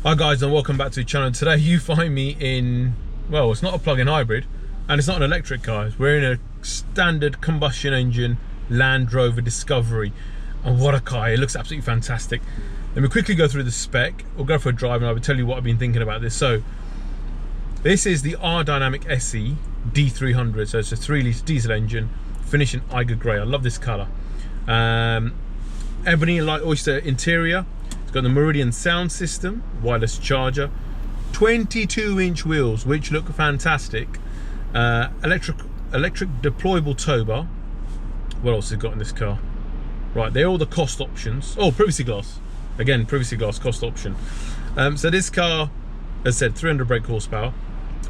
Hi guys, and welcome back to the channel. Today you find me in, well, it's not a plug-in hybrid and it's not an electric car. We're in a standard combustion engine Land Rover Discovery, and what a car. It looks absolutely fantastic. Let me quickly go through the spec. We'll go for a drive and I will tell you what I've been thinking about this. So this is the R Dynamic SE D300, so it's a 3-litre diesel engine, finished in Eiger grey. I love this colour. Ebony light oyster interior. It's got the Meridian sound system, wireless charger, 22-inch wheels which look fantastic, electric deployable tow bar. What else has it got in this car? Right, they're all the cost options. Oh, privacy glass. Again, privacy glass cost option. So this car, as I said, 300 brake horsepower.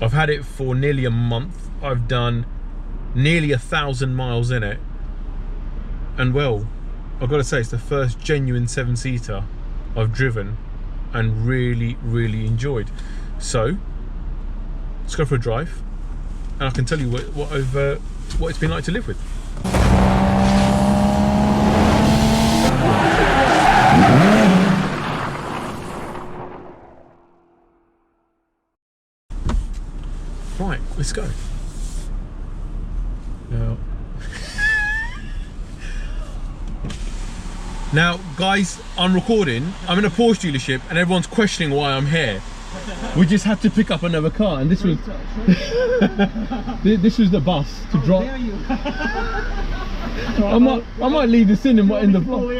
I've had it for nearly a month. I've done nearly 1,000 miles in it, and well, I've got to say, it's the first genuine 7-seater I've driven and really enjoyed. So let's go for a drive and I can tell you what it's been like to live with. Right, let's go. Now, guys, I'm recording. I'm in a Porsche dealership and everyone's questioning why I'm here. We just had to pick up another car, and this was this was the bus to drop. I might leave this in the vlog.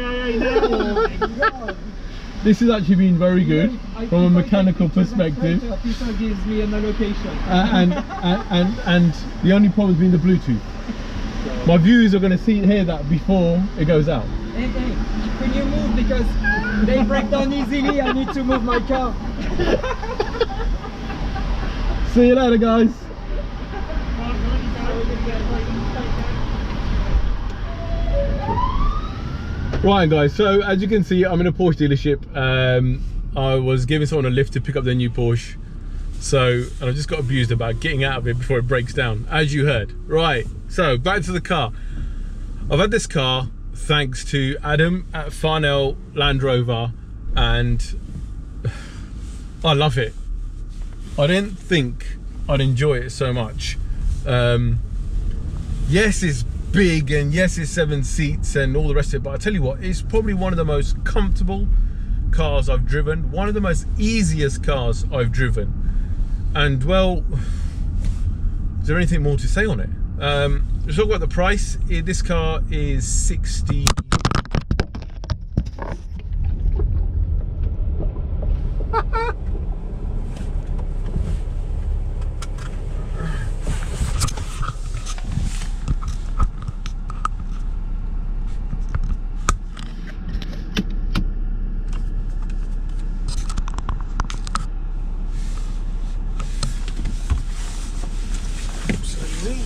This has actually been very good from a mechanical perspective. Peter gives me an allocation. And the only problem has been the Bluetooth. My viewers are going to hear that before it goes out. Hey, can you move, because they break down easily? I need to move my car. See you later, guys. Right, guys, so as you can see, I'm in a Porsche dealership. I was giving someone a lift to pick up their new Porsche, and I just got abused about getting out of it before it breaks down, as you heard. Right, so back to the car. I've had this car thanks to Adam at Farnell Land Rover, and I love it. I didn't think I'd enjoy it so much. Yes, it's big, and yes, it's 7 seats and all the rest of it, but I tell you what, it's probably one of the most comfortable cars I've driven, one of the most easiest cars I've driven. And well, is there anything more to say on it? Let's talk about the price. This car is 60.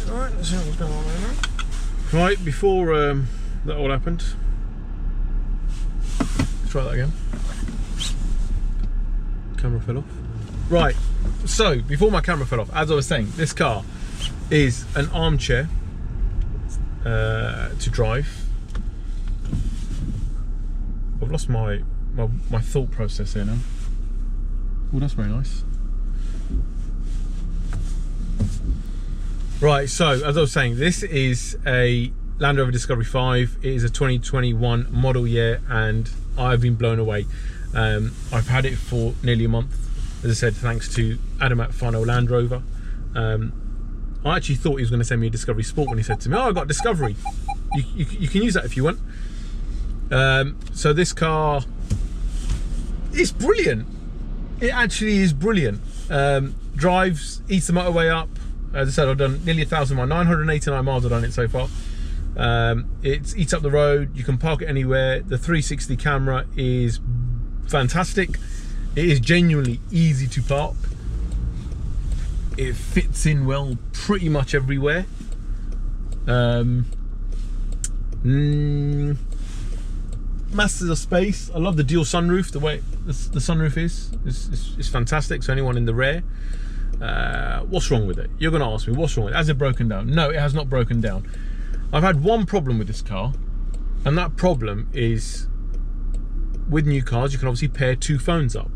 Right, let's see what's going on there now. Right, before that all happened, let's try that again. Camera fell off. Right, so before my camera fell off, as I was saying, this car is an armchair to drive. I've lost my thought process here now. Oh, that's very nice. Right, so as I was saying, this is a Land Rover Discovery 5. It is a 2021 model year and I've been blown away. I've had it for nearly a month, as I said, thanks to Adam at Farnell Land Rover. I actually thought he was going to send me a Discovery Sport when he said to me, oh, I got Discovery. You can use that if you want. So this car is brilliant. It actually is brilliant. Drives, eats the motorway up. As I said, I've done nearly 1,000 miles, 989 miles I've done it so far. It eats up the road, you can park it anywhere. The 360 camera is fantastic. It is genuinely easy to park. It fits in well pretty much everywhere. Masters of space. I love the dual sunroof, the way the sunroof is fantastic, so anyone in the rear. What's wrong with it? You're going to ask me, what's wrong with it? Has it broken down? No, it has not broken down. I've had one problem with this car, and that problem is with new cars, you can obviously pair two phones up.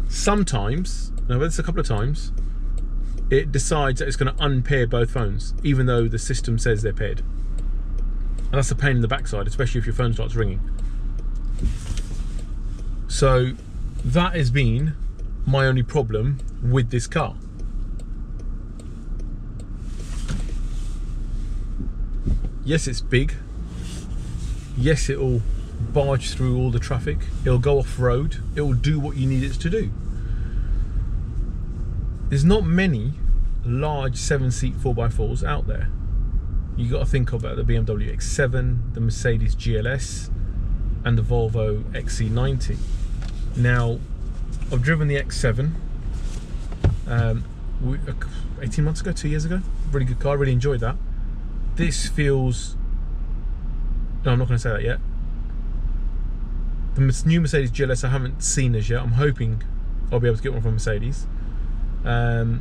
Sometimes, and I've had this a couple of times, it decides that it's going to unpair both phones, even though the system says they're paired. And that's a pain in the backside, especially if your phone starts ringing. So that has been my only problem with this car. Yes, it's big. Yes, it'll barge through all the traffic. It'll go off-road. It'll do what you need it to do. There's not many large 7-seat 4x4s out there. You got to think about the BMW X7, the Mercedes GLS, and the Volvo XC90. Now, I've driven the X7 18 months ago, 2 years ago. Really good car, really enjoyed that. This feels... No, I'm not going to say that yet. The new Mercedes GLS I haven't seen as yet. I'm hoping I'll be able to get one from Mercedes. The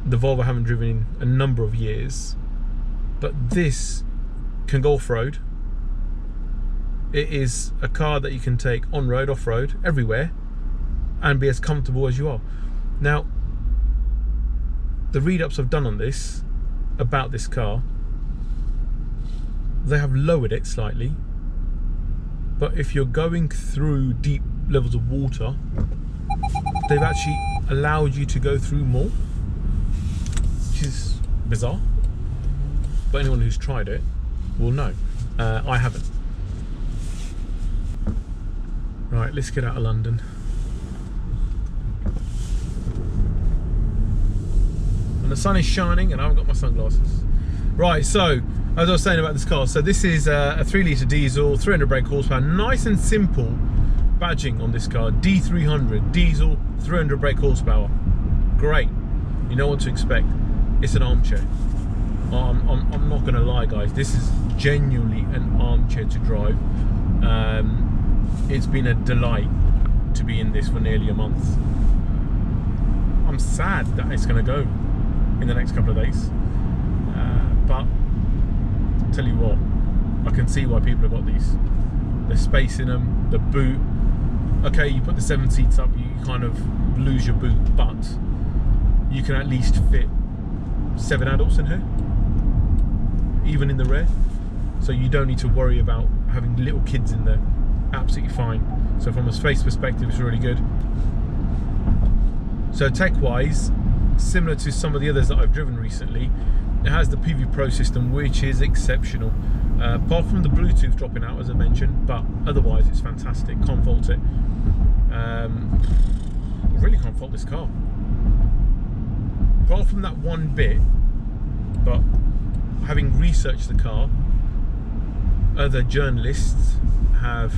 Volvo I haven't driven in a number of years. But this can go off-road. It is a car that you can take on-road, off-road, everywhere, and be as comfortable as you are. Now, the read-ups I've done on this, about this car, they have lowered it slightly, but if you're going through deep levels of water, they've actually allowed you to go through more, which is bizarre, but anyone who's tried it will know. I haven't. Right, let's get out of London. And the sun is shining and I haven't got my sunglasses. Right, so as I was saying about this car, so this is a 3-litre diesel, 300 brake horsepower, nice and simple badging on this car. D300 diesel, 300 brake horsepower. Great. You know what to expect. It's an armchair. I'm not going to lie, guys. This is genuinely an armchair to drive. It's been a delight to be in this for nearly a month. I'm sad that it's going to go in the next couple of days. But tell you what, I can see why people have got these. There's space in them, the boot. Okay, you put the 7 seats up, you kind of lose your boot, but you can at least fit 7 adults in here, even in the rear. So you don't need to worry about having little kids in there. Absolutely fine. So from a space perspective, it's really good. So tech-wise, similar to some of the others that I've driven recently, it has the PV Pro system, which is exceptional. Apart from the Bluetooth dropping out, as I mentioned, but otherwise it's fantastic. Can't fault it. Really can't fault this car. Apart from that one bit, but having researched the car, other journalists have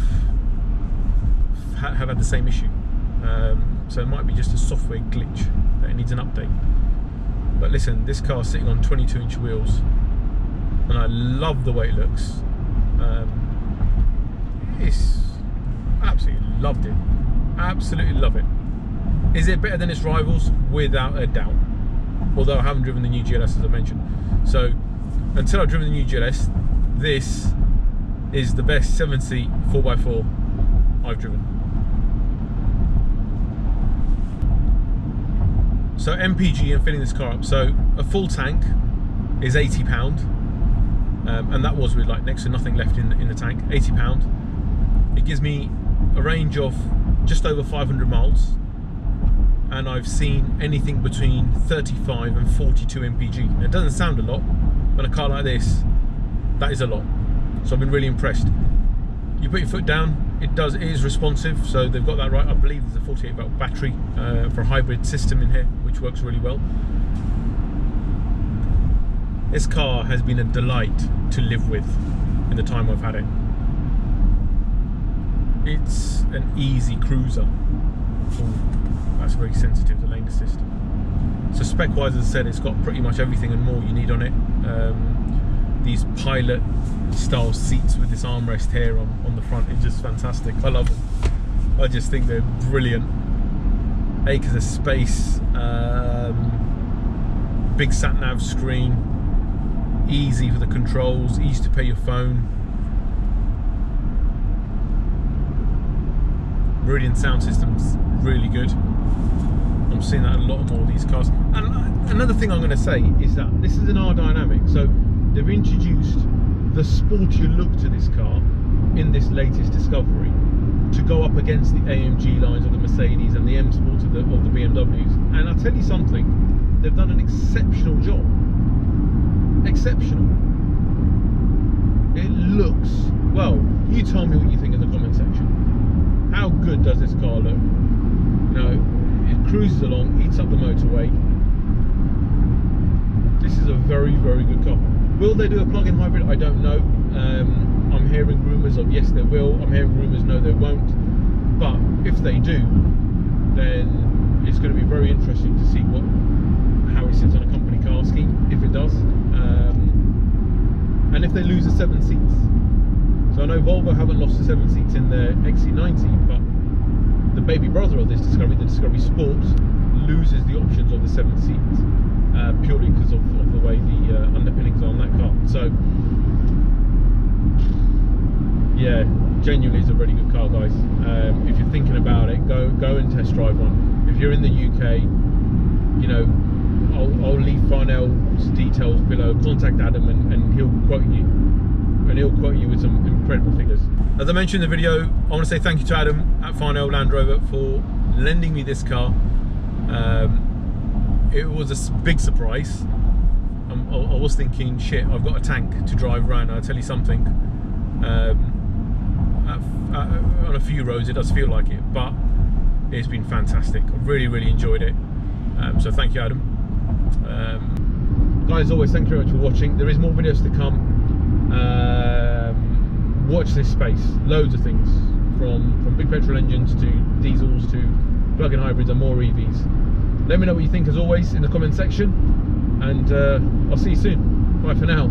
had the same issue. So it might be just a software glitch that it needs an update. But listen, this car's sitting on 22-inch wheels, and I love the way it looks. It's absolutely loved it. Absolutely love it. Is it better than its rivals? Without a doubt. Although I haven't driven the new GLS, as I mentioned. So until I've driven the new GLS, this is the best 7-seat 4x4 I've driven. So MPG and filling this car up. So a full tank is £80, and that was with like next to nothing left in the tank. £80. It gives me a range of just over 500 miles, and I've seen anything between 35 and 42 MPG. Now, it doesn't sound a lot, but a car like this, that is a lot. So I've been really impressed. You put your foot down, it is responsive, so they've got that right. I believe there's a 48 volt battery for a hybrid system in here, which works really well. This car has been a delight to live with in the time I've had it. It's an easy cruiser. Ooh, that's very sensitive to lane assist. So spec wise, as I said, it's got pretty much everything and more you need on it. These pilot style seats with this armrest here on the front is just fantastic. I love them. I just think they're brilliant. Acres of space, big sat nav screen, easy for the controls, easy to pair your phone. Meridian sound system's really good. I'm seeing that a lot more of these cars. And another thing I'm going to say is that this is an R dynamic, so they've introduced the sportier look to this car in this latest Discovery to go up against the AMG lines of the Mercedes and the M Sports of the BMWs. And I'll tell you something, they've done an exceptional job. Exceptional. It looks, well, you tell me what you think in the comment section. How good does this car look? You know, it cruises along, eats up the motorway. This is a very, very good car. Will they do a plug-in hybrid? I don't know. I'm hearing rumours of yes, they will. I'm hearing rumours no, they won't. But if they do, then it's going to be very interesting to see how it sits on a company car scheme, if it does. And if they lose the 7 seats. So I know Volvo haven't lost the 7 seats in their XC90, but the baby brother of this Discovery, the Discovery Sport, loses the options of the 7 seats purely because of the way the underpinnings are on that car. So yeah, genuinely is a really good car, guys. If you're thinking about it, go and test drive one. If you're in the UK, you know, I'll leave Farnell's details below. Contact Adam and he'll quote you. And he'll quote you with some incredible figures. As I mentioned in the video, I want to say thank you to Adam at Farnell Land Rover for lending me this car. It was a big surprise. I was thinking, shit, I've got a tank to drive around. I'll tell you something. On a few roads, it does feel like it, but it's been fantastic. I've really, really enjoyed it. So thank you, Adam. Guys, as always, thank you very much for watching. There is more videos to come. Watch this space. Loads of things, from big petrol engines to diesels to plug-in hybrids and more EVs. Let me know what you think, as always, in the comment section, and I'll see you soon. Bye for now.